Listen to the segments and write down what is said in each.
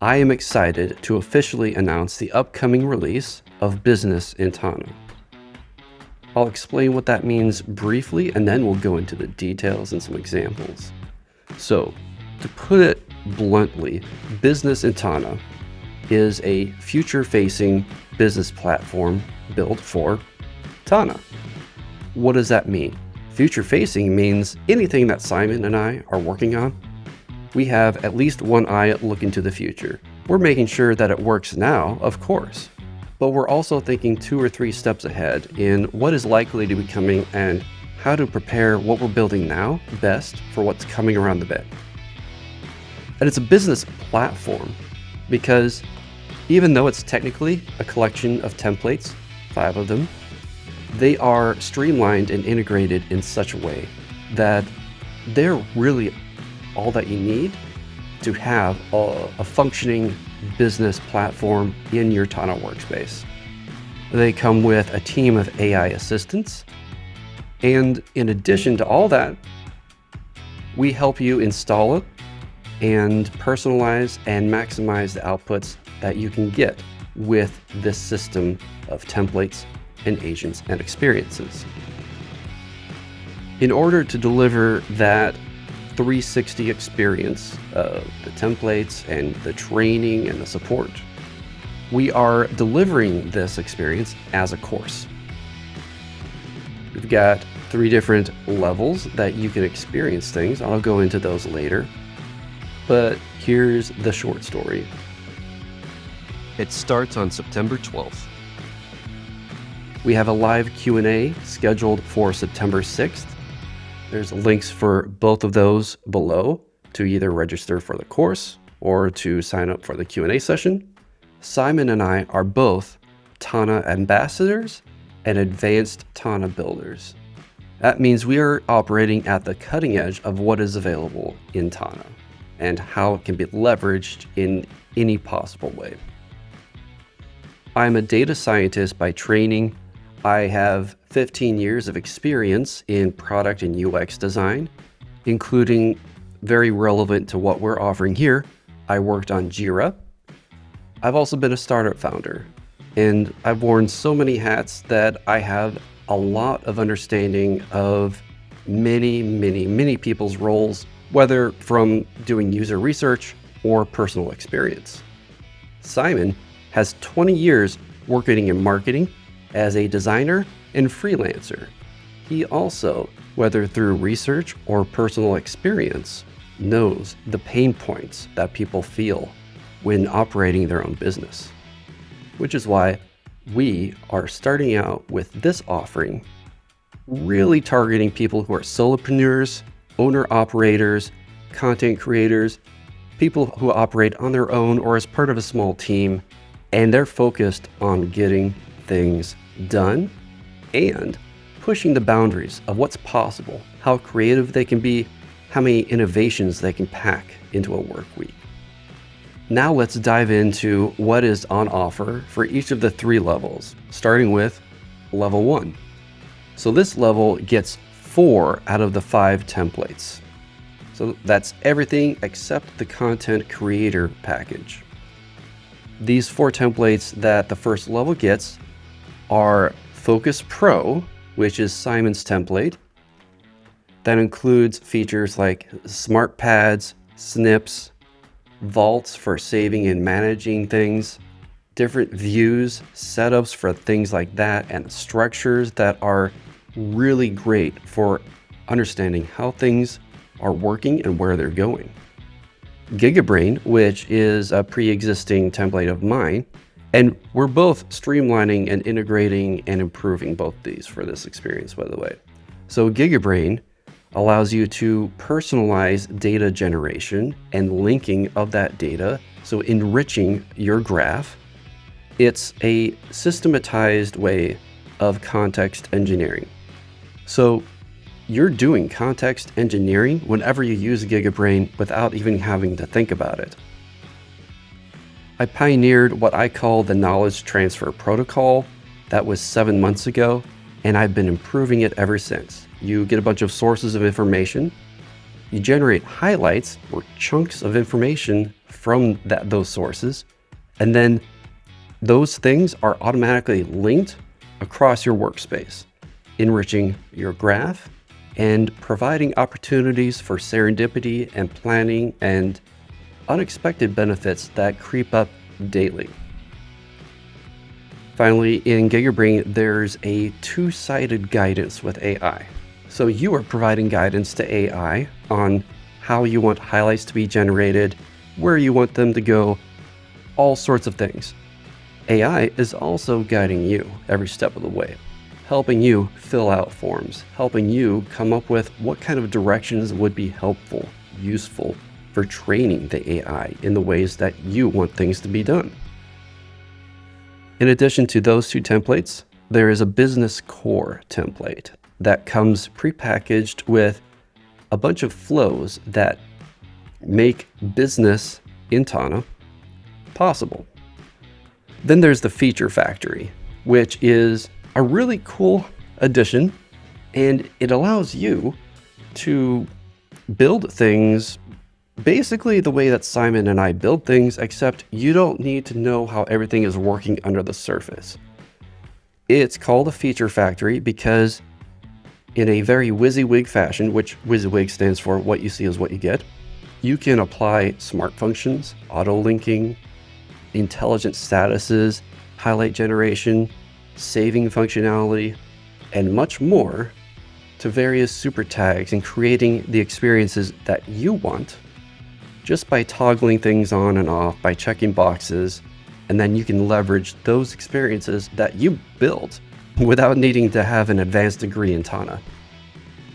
I am excited to officially announce the upcoming release of Business in Tana. I'll explain what that means briefly, and then we'll go into the details and some examples. So, to put it bluntly, Business in Tana is a future-facing business platform built for Tana. What does that mean? Future-facing means anything that Simon and I are working on, we have at least one eye looking to the future. We're making sure that it works now, of course, but we're also thinking 2 or 3 steps ahead in what is likely to be coming and how to prepare what we're building now best for what's coming around the bend. And it's a business platform because even though it's technically a collection of templates, 5 of them, they are streamlined and integrated in such a way that they're really all that you need to have a functioning business platform in your Tana workspace. They come with a team of AI assistants, and in addition to all that, we help you install it and personalize and maximize the outputs that you can get with this system of templates and agents and experiences. In order to deliver that 360 experience of the templates and the training and the support, we are delivering this experience as a course. We've got 3 different levels that you can experience things. I'll go into those later, but here's the short story. It starts on September 12th. We have a live Q&A scheduled for September 6th. There's links for both of those below to either register for the course or to sign up for the Q&A session. Simon and I are both Tana ambassadors and advanced Tana builders. That means we are operating at the cutting edge of what is available in Tana and how it can be leveraged in any possible way. I'm a data scientist by training. I have 15 years of experience in product and UX design, including very relevant to what we're offering here. I worked on Giga. I've also been a startup founder, and I've worn so many hats that I have a lot of understanding of many people's roles, whether from doing user research or personal experience. Simon has 20 years working in marketing as a designer and freelancer. He also, whether through research or personal experience, knows the pain points that people feel when operating their own business, which is why we are starting out with this offering, really targeting people who are solopreneurs, owner-operators, content creators, people who operate on their own or as part of a small team, and they're focused on getting things done and pushing the boundaries of what's possible, how creative they can be, how many innovations they can pack into a work week. Now let's dive into what is on offer for each of the 3 levels, starting with level 1. So this level gets 4 out of the 5 templates. So that's everything except the content creator package. These 4 templates that the first level gets are Focus Pro, which is Simon's template. That includes features like smart pads, snips, vaults for saving and managing things, different views, setups for things like that, and structures that are really great for understanding how things are working and where they're going. Giga, which is a pre-existing template of mine, and we're both streamlining and integrating and improving both these for this experience, by the way. So Giga allows you to personalize data generation and linking of that data, so enriching your graph. It's a systematized way of context engineering. So you're doing context engineering whenever you use Giga without even having to think about it. I pioneered what I call the knowledge transfer protocol. That was 7 months ago, and I've been improving it ever since. You get a bunch of sources of information, You generate highlights or chunks of information from those sources, and then those things are automatically linked across your workspace, enriching your graph and providing opportunities for serendipity and planning and unexpected benefits that creep up daily. Finally, in GigaBrain, there's a two-sided guidance with AI. So you are providing guidance to AI on how you want highlights to be generated, where you want them to go, all sorts of things. AI is also guiding you every step of the way, helping you fill out forms, helping you come up with what kind of directions would be helpful, useful for training the AI in the ways that you want things to be done. In addition to those two templates, there is a business core template that comes prepackaged with a bunch of flows that make business in Tana possible. Then there's the feature factory, which is a really cool addition, and it allows you to build things basically the way that Simon and I build things, except you don't need to know how everything is working under the surface. It's called a feature factory because in a very WYSIWYG fashion, which WYSIWYG stands for what you see is what you get, you can apply smart functions, auto-linking, intelligent statuses, highlight generation, saving functionality, and much more to various super tags and creating the experiences that you want just by toggling things on and off, by checking boxes, and then you can leverage those experiences that you built without needing to have an advanced degree in Tana.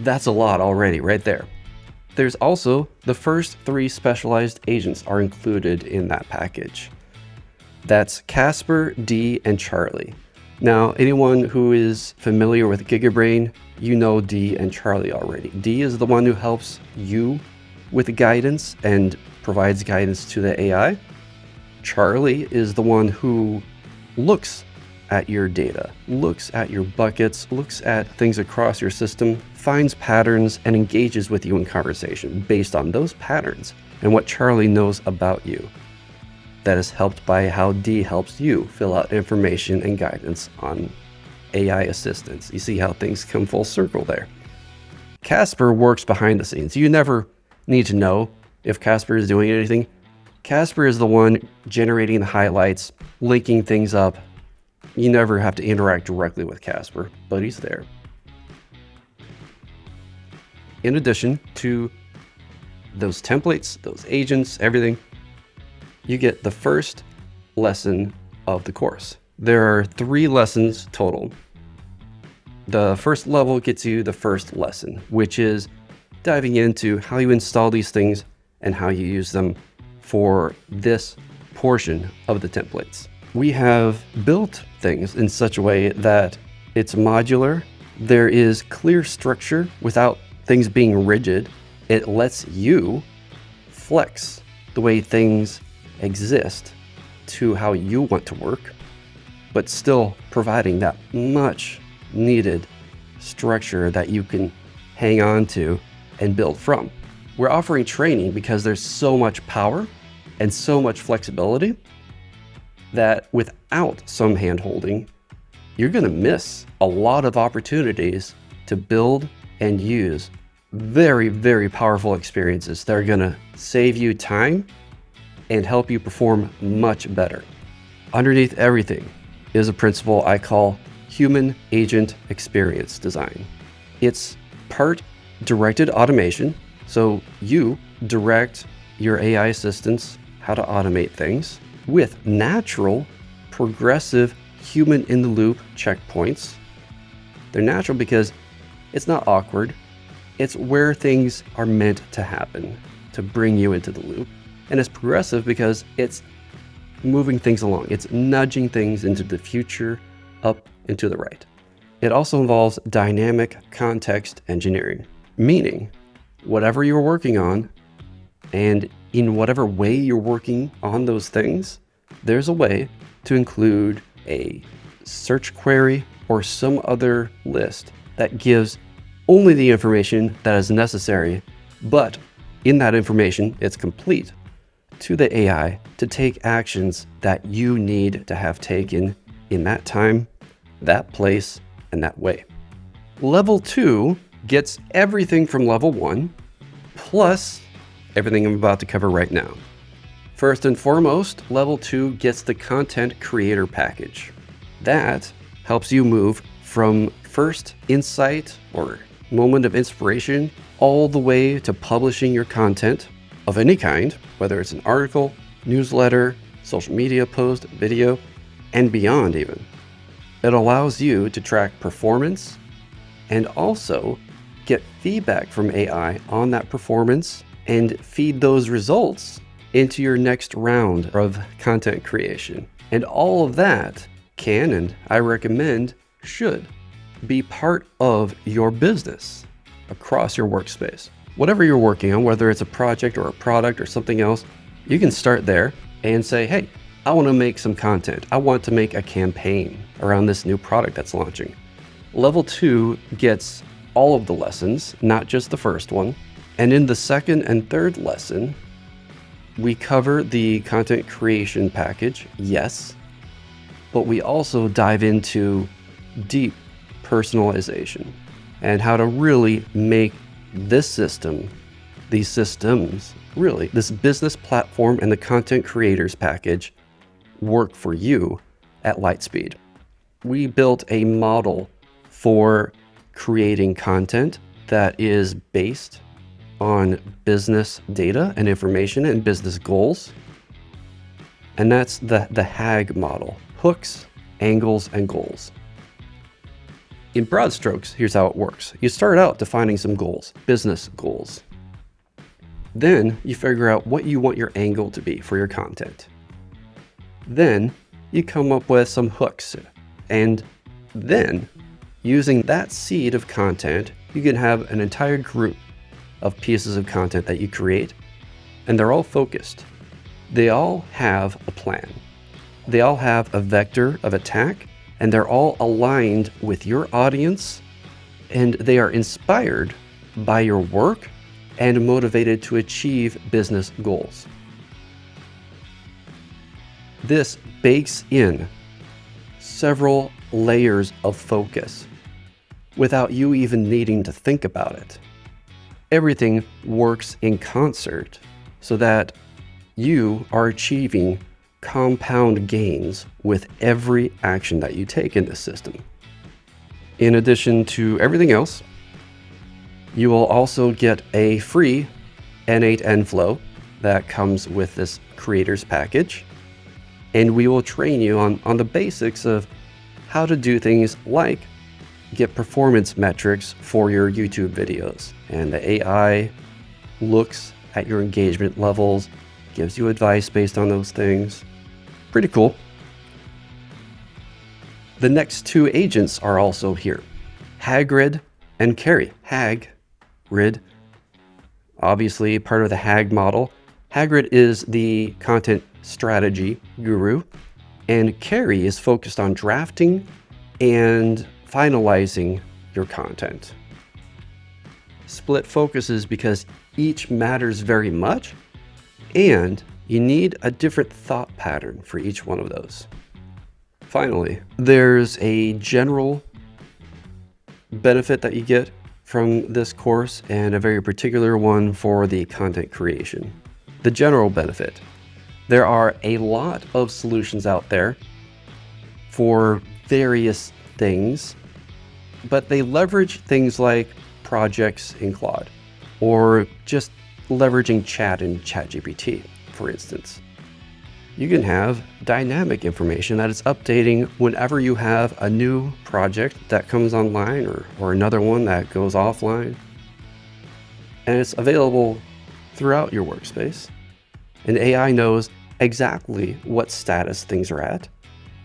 That's a lot already right there. There's also the first 3 specialized agents are included in that package. That's Casper, D, and Charlie. Now, anyone who is familiar with GigaBrain, you know D and Charlie already. D is the one who helps you with guidance and provides guidance to the AI. Charlie is the one who looks at your data, looks at your buckets, looks at things across your system, finds patterns, and engages with you in conversation based on those patterns and what Charlie knows about you. That is helped by how D helps you fill out information and guidance on AI assistance. You see how things come full circle there. Casper works behind the scenes. You never need to know if Casper is doing anything. Casper is the one generating the highlights, linking things up. You never have to interact directly with Casper, but he's there. In addition to those templates, those agents, everything, you get the first lesson of the course. There are 3 lessons total. The first level gets you the first lesson, which is diving into how you install these things and how you use them for this portion of the templates. We have built things in such a way that it's modular. There is clear structure without things being rigid. It lets you flex the way things exist to how you want to work, but still providing that much needed structure that you can hang on to and build from. We're offering training because there's so much power and so much flexibility that without some hand-holding, you're going to miss a lot of opportunities to build and use very, very powerful experiences that are going to save you time and help you perform much better. Underneath everything is a principle I call human agent experience design. It's part directed automation, so you direct your AI assistants how to automate things with natural, progressive, human-in-the-loop checkpoints. They're natural because it's not awkward. It's where things are meant to happen to bring you into the loop. And it's progressive because it's moving things along. It's nudging things into the future, up and to the right. It also involves dynamic context engineering, meaning whatever you're working on and in whatever way you're working on those things, there's a way to include a search query or some other list that gives only the information that is necessary But in that information, it's complete to the AI to take actions that you need to have taken in that time, that place, and that way. Level 2 gets everything from level 1, plus everything I'm about to cover right now. First and foremost, level 2 gets the content creator package. That helps you move from first insight or moment of inspiration all the way to publishing your content of any kind, whether it's an article, newsletter, social media post, video, and beyond even. It allows you to track performance and also get feedback from AI on that performance and feed those results into your next round of content creation. And all of that can, and I recommend, should be part of your business across your workspace. Whatever you're working on, whether it's a project or a product or something else, you can start there and say, hey, I want to make some content. I want to make a campaign around this new product that's launching. Level 2 gets all of the lessons, not just the first one. And in the second and third lesson, we cover the content creation package, yes, but we also dive into deep personalization and how to really make this system, these systems, really, this business platform and the content creators package work for you at light speed. We built a model for creating content that is based on business data and information and business goals. And that's the HAG model, hooks, angles, and goals. In broad strokes, here's how it works. You start out defining some goals, business goals. Then you figure out what you want your angle to be for your content. Then you come up with some hooks. And then using that seed of content, you can have an entire group of pieces of content that you create, and they're all focused. They all have a plan. They all have a vector of attack, and they're all aligned with your audience, and they are inspired by your work and motivated to achieve business goals. This bakes in several layers of focus without you even needing to think about it. Everything works in concert so that you are achieving compound gains with every action that you take in this system. In addition to everything else, you will also get a free N8N flow that comes with this creators package. And we will train you on the basics of how to do things like get performance metrics for your YouTube videos. And the AI looks at your engagement levels, gives you advice based on those things. Pretty cool. The next two agents are also here. Hagrid and Carrie. Hagrid, obviously part of the HAG model. Hagrid is the content strategy guru, and Carrie is focused on drafting and finalizing your content. Split focuses because each matters very much, and you need a different thought pattern for each one of those. Finally, there's a general benefit that you get from this course and a very particular one for the content creation. The general benefit. There are a lot of solutions out there for various things, but they leverage things like projects in Claude or just leveraging chat in ChatGPT, for instance. You can have dynamic information that is updating whenever you have a new project that comes online or another one that goes offline. And it's available throughout your workspace. And AI knows exactly what status things are at.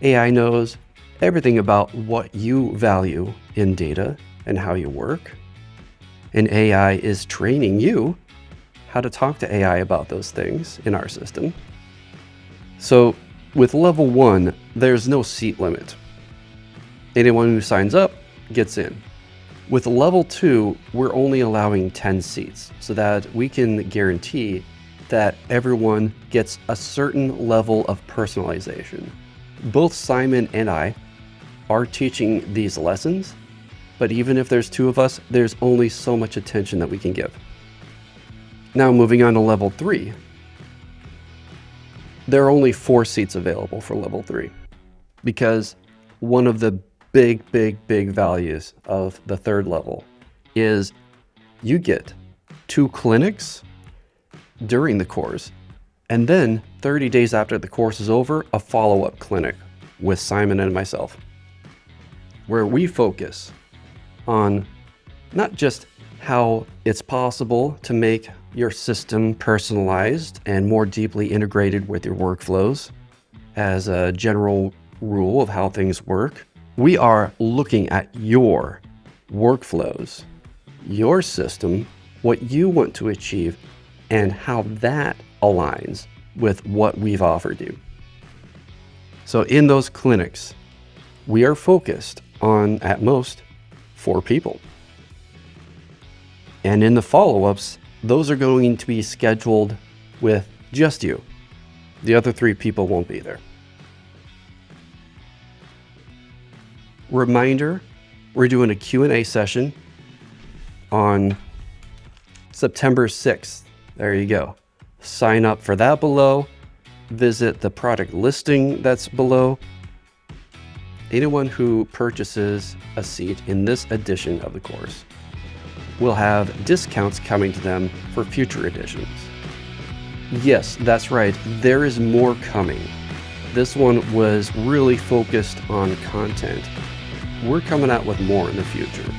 AI knows everything about what you value in data and how you work. And AI is training you how to talk to AI about those things in our system. So with level 1, there's no seat limit. Anyone who signs up gets in. With level 2, we're only allowing 10 seats so that we can guarantee that everyone gets a certain level of personalization. Both Simon and I are teaching these lessons, but even if there's 2 of us, there's only so much attention that we can give. Now moving on to level 3. There are only 4 seats available for level 3 because one of the big values of the 3rd level is you get 2 clinics during the course, and then 30 days after the course is over, a follow-up clinic with Simon and myself, where we focus on not just how it's possible to make your system personalized and more deeply integrated with your workflows as a general rule of how things work. We are looking at your workflows, your system, what you want to achieve, and how that aligns with what we've offered you. So in those clinics, we are focused on, at most, 4 people. And in the follow-ups, those are going to be scheduled with just you. The other 3 people won't be there. Reminder, we're doing a Q&A session on September 6th. There you go. Sign up for that below. Visit the product listing that's below. Anyone who purchases a seat in this edition of the course will have discounts coming to them for future editions. Yes, that's right. There is more coming. This one was really focused on content. We're coming out with more in the future.